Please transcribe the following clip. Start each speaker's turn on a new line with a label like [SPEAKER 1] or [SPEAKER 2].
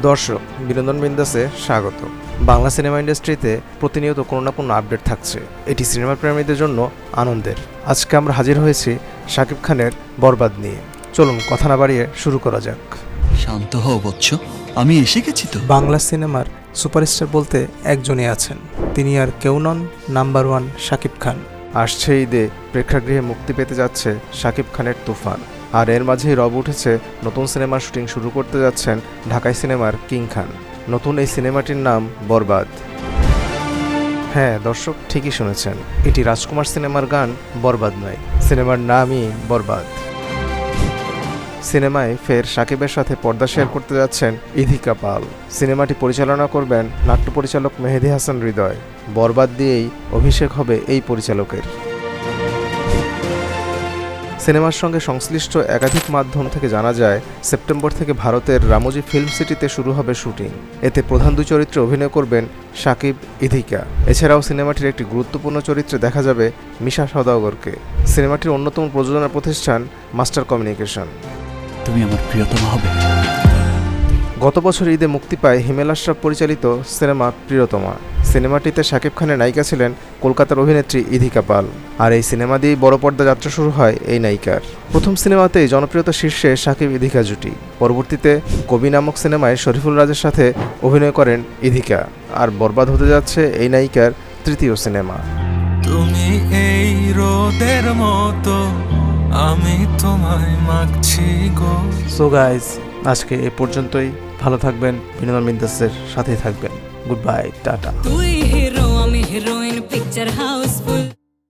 [SPEAKER 1] দর্শক, বিনোদন বিন্দাসে স্বাগত। বাংলা সিনেমা ইন্ডাস্ট্রিতে প্রতিনিয়ত কোনো না কোনো আপডেট থাকছে, এটি সিনেমা প্রেমীদের জন্য আনন্দের। আজকে আমরা হাজির হয়েছি শাকিব খানের বরবাদ নিয়ে। চলুন কথা না বাড়িয়ে শুরু করা যাক।
[SPEAKER 2] শান্ত হও বৎস, আমি এসে গেছি তো।
[SPEAKER 3] বাংলা সিনেমার সুপারস্টার বলতে একজনই আছেন, তিনি আর কেউ নন, নাম্বার ওয়ান শাকিব খান।
[SPEAKER 1] আসছে ঈদে প্রেক্ষাগৃহে মুক্তি পেতে যাচ্ছে শাকিব খানের তুফান, আর এর মাঝেই রব উঠেছে নতুন সিনেমার শুটিং শুরু করতে যাচ্ছেন ঢাকাই সিনেমার কিং খান। নতুন এই সিনেমাটির নাম বরবাদ। হ্যাঁ দর্শক, ঠিকই শুনেছেন, এটি রাজকুমার সিনেমার গান বরবাদ নয়, সিনেমার নামই বরবাদ। সিনেমায় ফের শাকিবের সাথে পর্দা শেয়ার করতে যাচ্ছেন ইধিকা পাল। সিনেমাটি পরিচালনা করবেন নাট্য পরিচালক মেহেদী হাসান হৃদয়। বরবাদ দিয়েই অভিষেক হবে এই পরিচালকের। সিনেমার সঙ্গে সংশ্লিষ্ট একাধিক মাধ্যম থেকে জানা যায়, সেপ্টেম্বর থেকে ভারতের রামোজি ফিল্ম সিটিতে শুরু হবে শুটিং। এতে প্রধান দুই চরিত্রে অভিনয় করবেন শাকিব, ইধিকা। এছাড়াও সিনেমাটির একটি গুরুত্বপূর্ণ চরিত্রে দেখা যাবে মিশা সওদাগরকে। সিনেমাটির অন্যতম প্রযোজনা প্রতিষ্ঠান মাস্টার কমিউনিকেশন।
[SPEAKER 2] তুমি আমার প্রিয়তমা হবে।
[SPEAKER 1] গত বছর ঈদে মুক্তি পায় হিমেল আশরাফ পরিচালিত সিনেমা প্রিয়তমা। সিনেমাটিতে শাকিব খানের নায়িকা ছিলেন কলকাতার অভিনেত্রী ইধিকা পাল, আর এই সিনেমা দিয়েই বড় পর্দা যাত্রা শুরু হয় এই নায়িকার। প্রথম সিনেমাতেই জনপ্রিয়তা শীর্ষে শাকিব ইধিকা জুটি। পরবর্তীতে কবি নামক সিনেমায় শরীফুল রাজের সাথে অভিনয় করেন ইধিকা, আর বরবাদ হতে যাচ্ছে এই নায়িকার তৃতীয় সিনেমা।
[SPEAKER 4] তুমি এই রোদের মতো, আমি তোমায় মাগছি গো।
[SPEAKER 3] সো গাইজ, আজকে এ পর্যন্তই। ভালো থাকবেন, বিনোদন বিন্দাসের সাথেই থাকবেন। Good bye, tata.
[SPEAKER 5] তুই হিরো, আমি হিরোইন, পিকচার হাউসফুল।